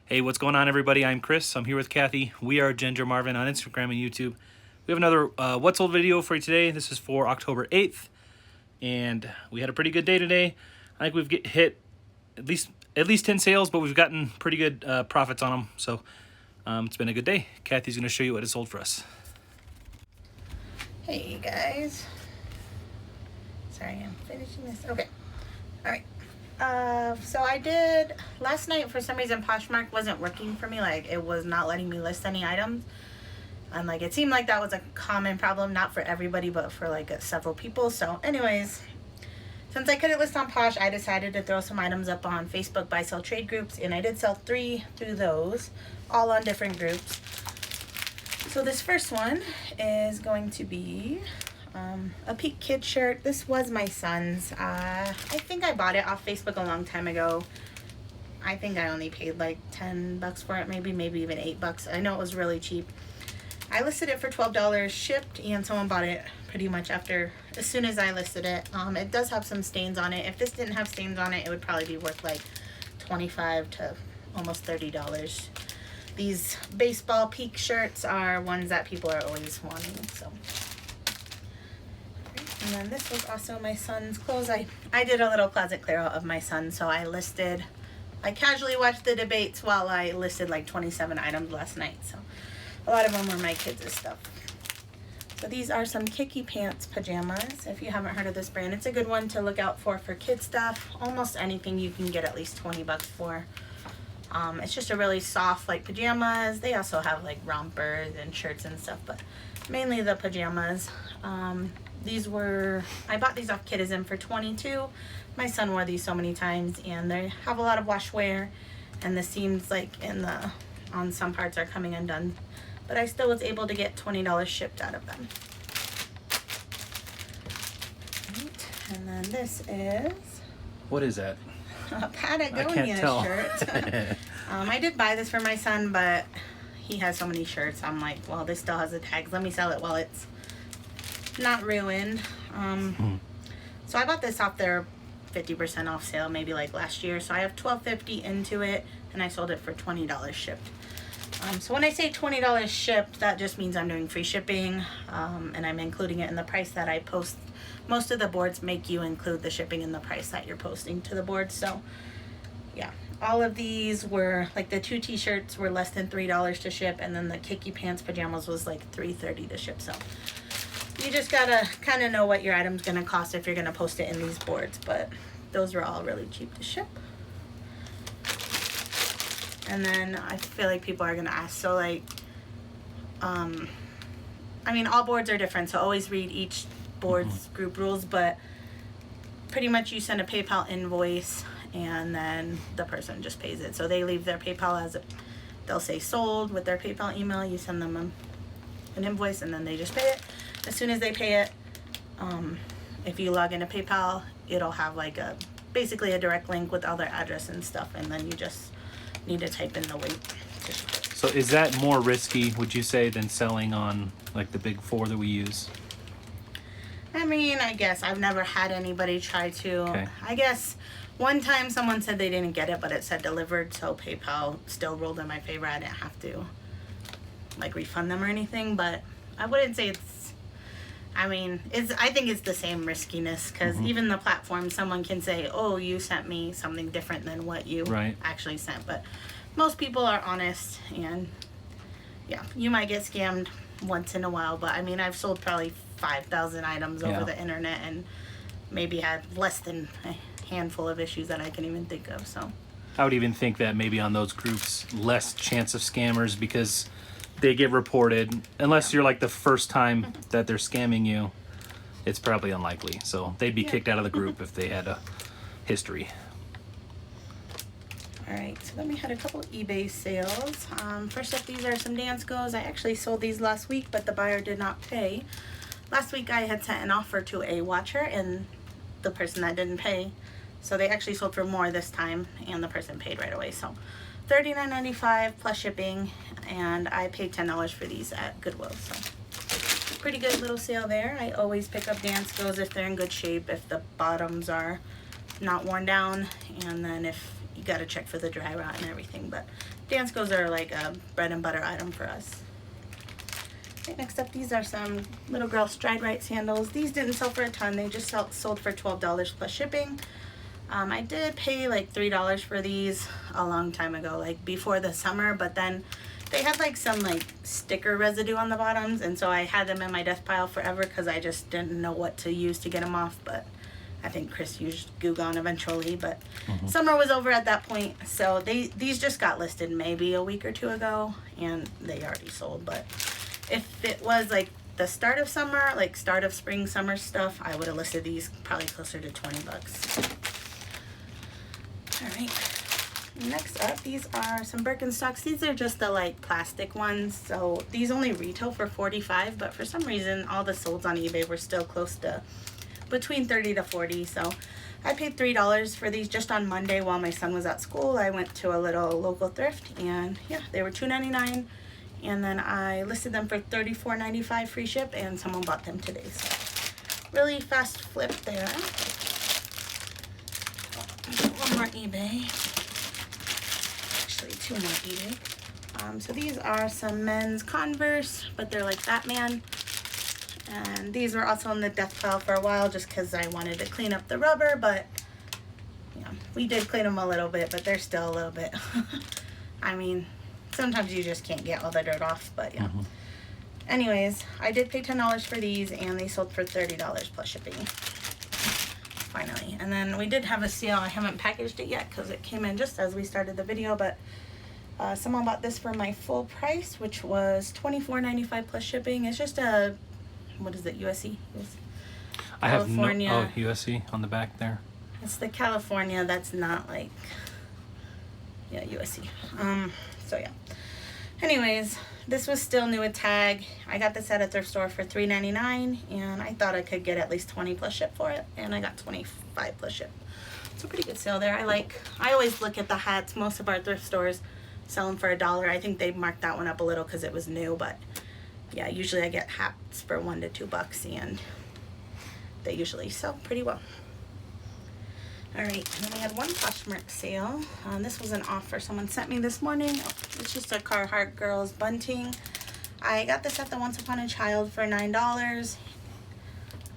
Hey, what's going on, everybody? I'm Chris. I'm here with Kathy. We are Ginger Marvin on Instagram and YouTube. We have another What's Old video for you today. This is for October 8th, and we had a pretty good day today. I think we've hit at least 10 sales, but we've gotten pretty good profits on them. So it's been a good day. Kathy's going to show you what is sold for us. Hey guys. Sorry, I'm finishing this. Okay. All right. So I did last night. For some reason, Poshmark wasn't working for me. Like, it was not letting me list any items, and like it seemed like that was a common problem, not for everybody, but for like several people. So, anyways, since I couldn't list on Posh, I decided to throw some items up on Facebook buy sell trade groups, and I did sell 3 through those, all on different groups. So this first one is going to be a Peak Kid shirt. This was my son's. I think I bought it off Facebook a long time ago. I think I only paid like $10 for it, maybe even $8. I know it was really cheap. I listed it for $12 shipped, and someone bought it pretty much as soon as I listed it. It does have some stains on it. If this didn't have stains on it, it would probably be worth like $25 to almost $30. These baseball Peak shirts are ones that people are always wanting, so. And then this was also my son's clothes. I did a little closet clear out of my son, so I casually watched the debates while I listed like 27 items last night, so a lot of them were my kids' stuff. So these are some Kicky Pants pajamas. If you haven't heard of this brand, it's a good one to look out for kid stuff. Almost anything you can get at least 20 bucks for. It's just a really soft like pajamas. They also have like rompers and shirts and stuff, but mainly the pajamas. I bought these off Kidizen for $22. My son wore these so many times, and they have a lot of wash wear, and the seams like on some parts are coming undone, but I still was able to get $20 shipped out of them. Right. And then this is, What is that? a Patagonia shirt. I did buy this for my son, but he has so many shirts. I'm like, well, this still has the tags. Let me sell it while it's not ruined. So I bought this off their 50% off sale, maybe like last year. So I have $12.50 into it, and I sold it for $20 shipped. So when I say $20 shipped, that just means I'm doing free shipping, and I'm including it in the price that I post. Most of the boards make you include the shipping in the price that you're posting to the board. So yeah, all of these were like the 2 t-shirts were less than $3 to ship, and then the Kicky Pants pajamas was like $3.30 to ship. So you just gotta kind of know what your item's gonna cost if you're gonna post it in these boards, but those were all really cheap to ship. And then I feel like people are gonna ask, so like, I mean, all boards are different, so always read each board's group rules, but pretty much you send a PayPal invoice, and then the person just pays it. So they leave their PayPal they'll say sold with their PayPal email. You send them an invoice, and then they just pay it. As soon as they pay it, if you log into PayPal, it'll have like basically a direct link with all their address and stuff, and then you just need to type in the weight. So is that more risky, would you say, than selling on like the big 4 that we use? I mean, I guess I've never had anybody try to. Okay. I guess one time someone said they didn't get it, but it said delivered, so PayPal still ruled in my favor. I didn't have to like refund them or anything, but I wouldn't say I think it's the same riskiness, because even the platform, someone can say, oh, you sent me something different than what you actually sent. But most people are honest, and yeah, you might get scammed once in a while, but I mean, I've sold probably 5,000 items over the internet, and maybe had less than a handful of issues that I can even think of. So I would even think that maybe on those groups, less chance of scammers, because they get reported. Unless you're like the first time that they're scamming you, it's probably unlikely. So they'd be kicked out of the group if they had a history. All right, so then we had a couple eBay sales. First up, these are some dance goes. I actually sold these last week, but the buyer did not pay. Last week I had sent an offer to a watcher, and the person that didn't pay, so they actually sold for more this time, and the person paid right away. So $39.95 plus shipping, and I paid $10 for these at Goodwill. So pretty good little sale there. I always pick up dance goes if they're in good shape, if the bottoms are not worn down, and then if gotta check for the dry rot and everything, but Danskos are like a bread and butter item for us. Okay, next up, these are some little girl Stride Right sandals. These didn't sell for a ton. They just sold for $12 plus shipping. I did pay like $3 for these a long time ago, like before the summer, but then they had like some like sticker residue on the bottoms, and so I had them in my death pile forever because I just didn't know what to use to get them off. But I think Chris used Goo Gone eventually, but summer was over at that point, so these just got listed maybe a week or two ago, and they already sold. But if it was like the start of summer, like start of spring, summer stuff, I would have listed these probably closer to 20 bucks. All right, next up, these are some Birkenstocks. These are just the like plastic ones, so these only retail for $45, but for some reason all the solds on eBay were still close to between $30 to $40, so I paid $3 for these just on Monday while my son was at school. I went to a little local thrift, and yeah, they were $2.99, and then I listed them for $34.95 free ship, and someone bought them today, so really fast flip there. One more eBay. Actually, two more eBay. So these are some men's Converse, but they're like Batman. And these were also in the death pile for a while just because I wanted to clean up the rubber, but yeah, we did clean them a little bit, but they're still a little bit. I mean, sometimes you just can't get all the dirt off, but yeah. Anyways, I did pay $10 for these, and they sold for $30 plus shipping. Finally. And then we did have a sale. I haven't packaged it yet because it came in just as we started the video, but someone bought this for my full price, which was $24.95 plus shipping. It's just a, what is it, USC? I have no, USC on the back there. It's the California that's not like, yeah, USC. So yeah. Anyways, this was still new with tag. I got this at a thrift store for $3.99, and I thought I could get at least 20 plus ship for it, and I got 25 plus ship. It's a pretty good sale there. I always look at the hats. Most of our thrift stores sell them for $1. I think they marked that one up a little because it was new, but yeah, usually I get hats for $1 to $2, and they usually sell pretty well. All right, and then we had one Poshmark sale. This was an offer someone sent me this morning. It's just a Carhartt girls bunting. I got this at the Once Upon a Child for $9,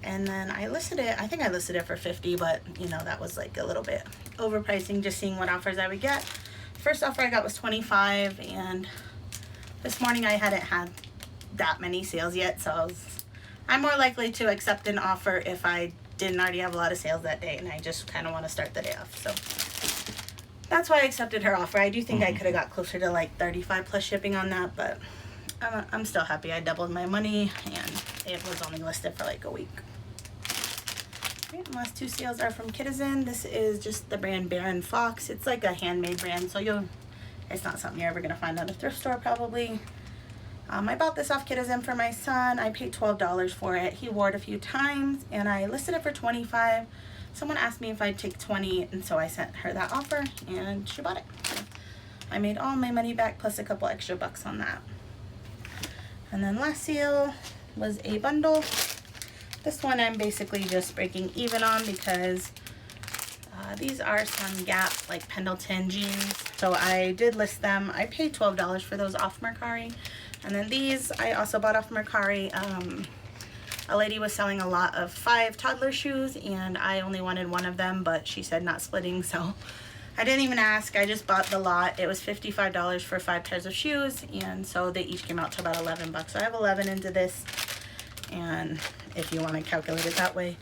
and then I listed it. I think I listed it for $50, but you know, that was like a little bit overpricing, just seeing what offers I would get. First offer I got was $25, and this morning I hadn't had that many sales yet, so I'm more likely to accept an offer if I didn't already have a lot of sales that day, and I just kind of want to start the day off. So that's why I accepted her offer. I do think I could have got closer to like 35 plus shipping on that, but I'm still happy I doubled my money, and it was only listed for like a week. Okay, the last two sales are from Kitizen. This is just the brand Baron Fox. It's like a handmade brand, so it's not something you're ever gonna find at a thrift store probably. I bought this off Kitizen for my son. I paid $12 for it. He wore it a few times, and I listed it for $25. Someone asked me if I'd take $20, and so I sent her that offer, and she bought it. So I made all my money back plus a couple extra bucks on that. And then last sale was a bundle. This one I'm basically just breaking even on because these are some Gap like Pendleton jeans. So I did list them. I paid $12 for those off Mercari. And then these I also bought off Mercari. A lady was selling a lot of 5 toddler shoes, and I only wanted one of them, but she said not splitting, so I didn't even ask. I just bought the lot. It was $55 for 5 pairs of shoes, and so they each came out to about 11 bucks. So I have 11 into this, and if you want to calculate it that way.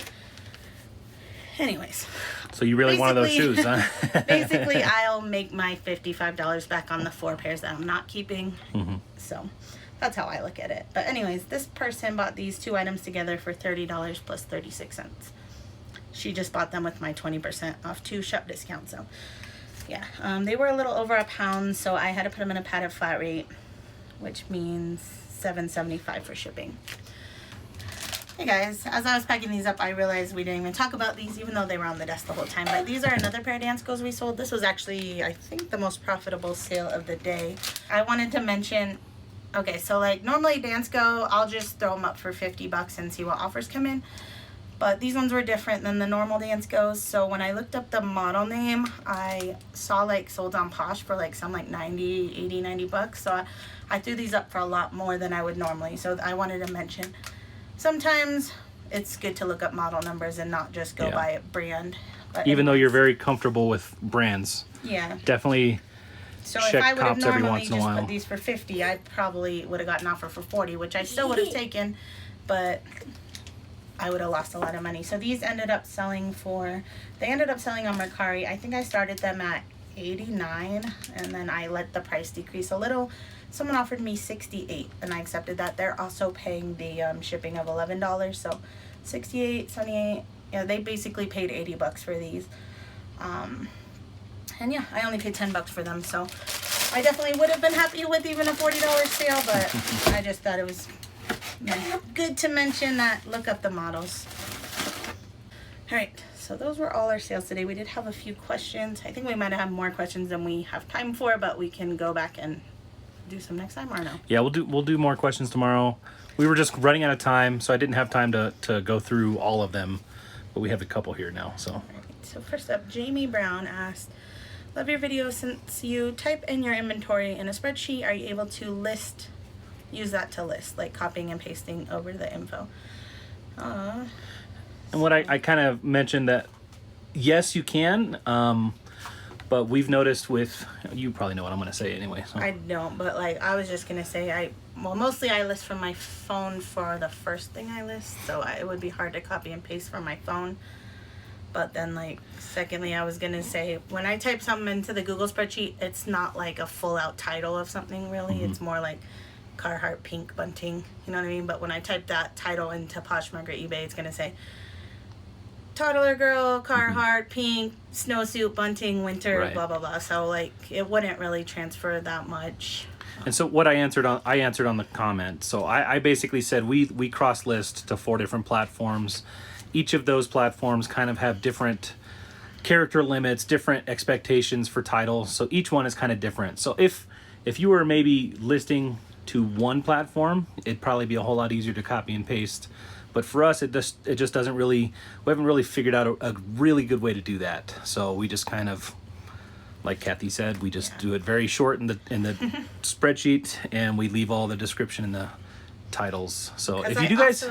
Anyways. So you really wanted those shoes, huh? Basically, I'll make my $55 back on the 4 pairs that I'm not keeping. So that's how I look at it. But anyways, this person bought these 2 items together for $30 plus 36 cents. She just bought them with my 20% off 2 shop discount. So yeah, they were a little over a pound, so I had to put them in a padded flat rate, which means $7.75 for shipping. Hey guys, as I was packing these up, I realized we didn't even talk about these, even though they were on the desk the whole time. But these are another pair of Danskos we sold. This was actually, I think, the most profitable sale of the day. I wanted to mention, okay, so like normally Dansko, I'll just throw them up for 50 bucks and see what offers come in. But these ones were different than the normal dance goes. So when I looked up the model name, I saw like sold on Posh for like some like 90, 80, 90 bucks. So I threw these up for a lot more than I would normally. So I wanted to mention, sometimes it's good to look up model numbers and not just go by a brand. But even though you're very comfortable with brands. Yeah. Definitely so check if I would have comps every normally once in a just while. put these for 50, I probably would have gotten an offer for 40, which I still would have taken, but I would have lost a lot of money. So these ended up selling on Mercari. I think I started them at 89, and then I let the price decrease a little. Someone offered me 68, and I accepted that. They're also paying the shipping of $11, so 68, 78. Yeah, they basically paid 80 bucks for these. And yeah, I only paid 10 bucks for them, so I definitely would have been happy with even a $40 sale, but I just thought it was good to mention that. Look up the models. All right, so those were all our sales today. We did have a few questions. I think we might have more questions than we have time for, but we can go back and do some next time, or no? Yeah, we'll do more questions tomorrow. We were just running out of time, so I didn't have time to go through all of them, but we have a couple here now. So all right, so first up, Jamie Brown asked, love your video. Since you type in your inventory in a spreadsheet, are you able to use that to list, like copying and pasting over the info? And what I kind of mentioned that, yes, you can, but we've noticed you probably know what I'm going to say anyway. So. I don't, but like I was just going to say, mostly I list from my phone for the first thing I list, so it would be hard to copy and paste from my phone. But then, like, secondly, I was going to say, when I type something into the Google spreadsheet, it's not like a full-out title of something, really. Mm-hmm. It's more like Carhartt pink bunting, you know what I mean? But when I type that title into Poshmark or eBay, it's going to say toddler girl, Carhartt, pink, snowsuit, bunting, winter, right, blah, blah, blah. So, like, it wouldn't really transfer that much. And so what I answered on the comment. So I basically said we cross-list to 4 different platforms. Each of those platforms kind of have different character limits, different expectations for titles. So each one is kind of different. So if you were maybe listing to one platform, it'd probably be a whole lot easier to copy and paste. But for us, it just doesn't really, we haven't really figured out a really good way to do that. So we just kind of, like Kathy said, we just do it very short in the spreadsheet, and we leave all the description in the titles. So if you do guys,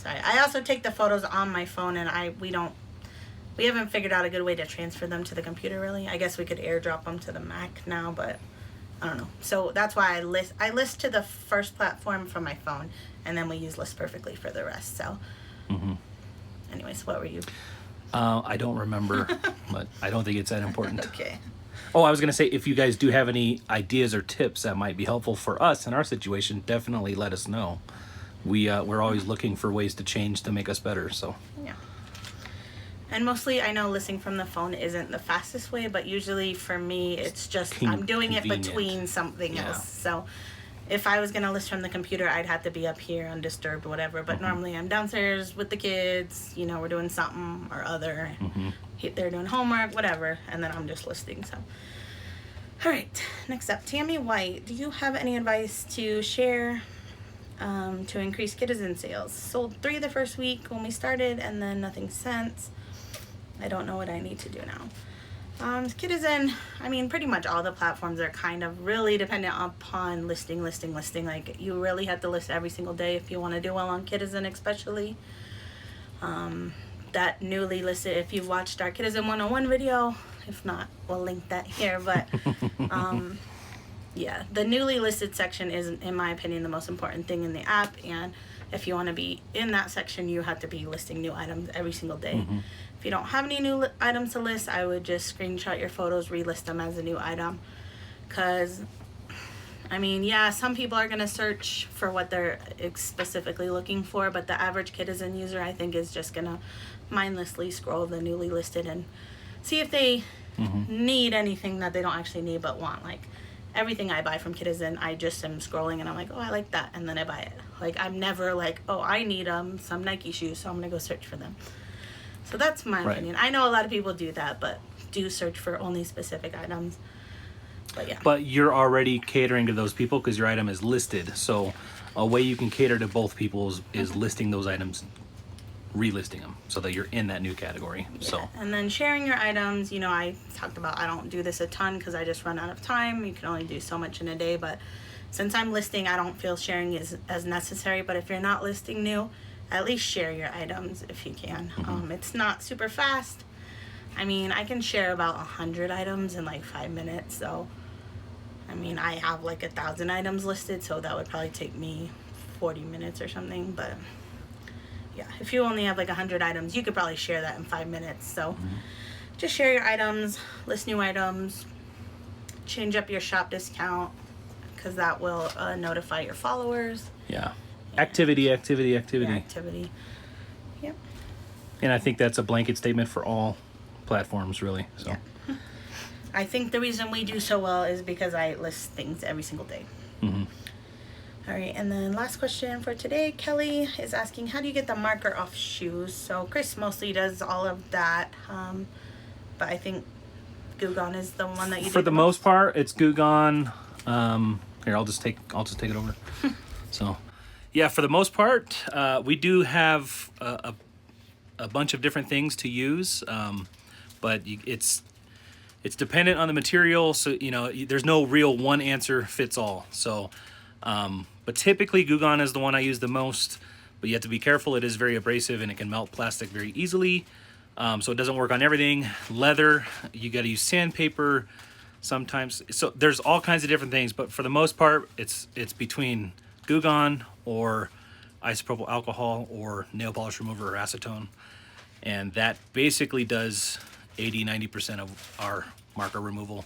I also take the photos on my phone, and we haven't figured out a good way to transfer them to the computer, really. I guess we could airdrop them to the Mac now, but I don't know. So that's why I list to the first platform from my phone, and then we use List Perfectly for the rest. So anyways, what were you? I don't remember, but I don't think it's that important. Okay. Oh, I was going to say, if you guys do have any ideas or tips that might be helpful for us in our situation, definitely let us know. We're always looking for ways to change to make us better. So yeah. And mostly, I know listing from the phone isn't the fastest way, but usually for me, it's just I'm doing it between something else. So if I was going to list from the computer, I'd have to be up here undisturbed, whatever. But normally I'm downstairs with the kids, we're doing something or other. They're doing homework, whatever, and then I'm just listing. So, all right, next up, Tammy White. Do you have any advice to share to increase Citizen sales? Sold 3 the first week when we started, and then nothing since. I don't know what I need to do now. Citizen, I mean, pretty much all the platforms are kind of really dependent upon listing. Like, you really have to list every single day if you want to do well on Citizen, especially. That newly listed, if you've watched our Citizen 101 video, if not, we'll link that here. But, yeah, the newly listed section is, in my opinion, the most important thing in the app. And if you want to be in that section, you have to be listing new items every single day. If you don't have any new items to list, I would just screenshot your photos, relist them as a new item. Because, I mean, yeah, some people are going to search for what they're specifically looking for, but the average Citizen user, I think, is just going to mindlessly scroll the newly listed and see if they need anything that they don't actually need but want. Like, everything I buy from Citizen, I just am scrolling and I'm like, oh, I like that, and then I buy it. Like, I'm never like, oh, I need some Nike shoes, so I'm going to go search for them. So that's my opinion. I know a lot of people do that, but do search for only specific items. But yeah. But you're already catering to those people because your item is listed. So a way you can cater to both people is listing those items. relisting them so that you're in that new category. So And then sharing your items, you know, I talked about I don't do this a ton because I just run out of time. You can only do so much in a day, but since I'm listing, I don't feel sharing is as necessary. But if you're not listing new, at least share your items if you can. It's not super fast. I mean, I can share about 100 items in like 5 minutes. So, I mean, I have like 1,000 items listed, so that would probably take me 40 minutes or something. But yeah, if you only have like 100 items, you could probably share that in 5 minutes. So just share your items, list new items, change up your shop discount, because that will notify your followers. yeah, activity. Your activity. Yep. And I think that's a blanket statement for all platforms, really. So Yeah. I think the reason we do so well is because I list things every single day. All right, and then last question for today, Kelly is asking, how do you get the marker off shoes? So Chris mostly does all of that, but I think Goo Gone is the one that you do for the most part, it's Goo Gone. Here, I'll just take it over. So, yeah, for the most part, we do have a bunch of different things to use, but it's dependent on the material. So you know, there's no real one answer fits all. So, but typically Goo Gone is the one I use the most. But you have to be careful; it is very abrasive and it can melt plastic very easily. So it doesn't work on everything. Leather, you got to use sandpaper. Sometimes, so there's all kinds of different things, but for the most part, it's between Goo Gone or isopropyl alcohol or nail polish remover or acetone, and that basically does 80-90% of our marker removal.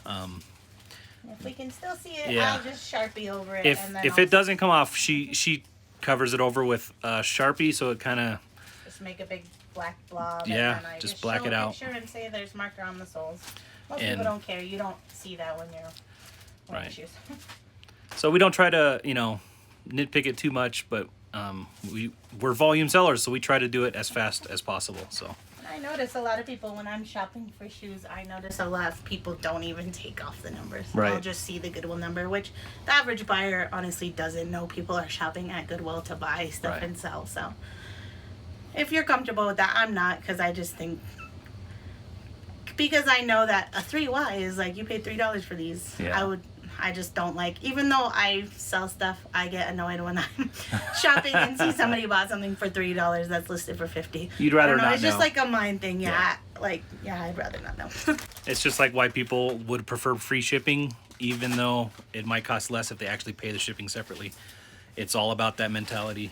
If we can still see it, Yeah. I'll just Sharpie over it. If it doesn't come off, she covers it over with Sharpie, so it kind of just make a big black blob. Yeah, and then I just black it out. Picture and say there's marker on the soles. Most And- people don't care. You don't see that when you're wearing Right. shoes. So we don't try to, nitpick it too much, but we're volume sellers, so we try to do it as fast as possible. So I notice a lot of people when I'm shopping for shoes, I notice a lot of people don't even take off the numbers. Right. They'll just see the Goodwill number, which the average buyer honestly doesn't know people are shopping at Goodwill to buy stuff Right. and sell. So if you're comfortable with that, I'm not, because I just think, because I know that a 3Y is like, you paid $3 for these. Yeah. I just don't like, even though I sell stuff, I get annoyed when I'm shopping and see somebody bought something for $3 that's listed for $50. You'd rather I don't know, not it's just know. like a mind thing. Yeah. I'd rather not know. it's just like why people would prefer free shipping, even though it might cost less if they actually pay the shipping separately. It's all about that mentality.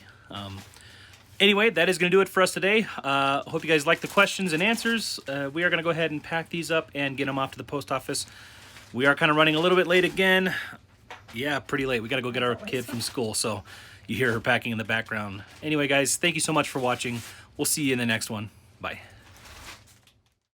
Anyway, that is going to do it for us today. Hope you guys like the questions and answers. We are going to go ahead and pack these up and get them off to the post office. We are kind of running a little bit late again. Yeah, pretty late. We got to go get our kid from school, so you hear her packing in the background. Anyway, guys, thank you so much for watching. We'll see you in the next one. Bye.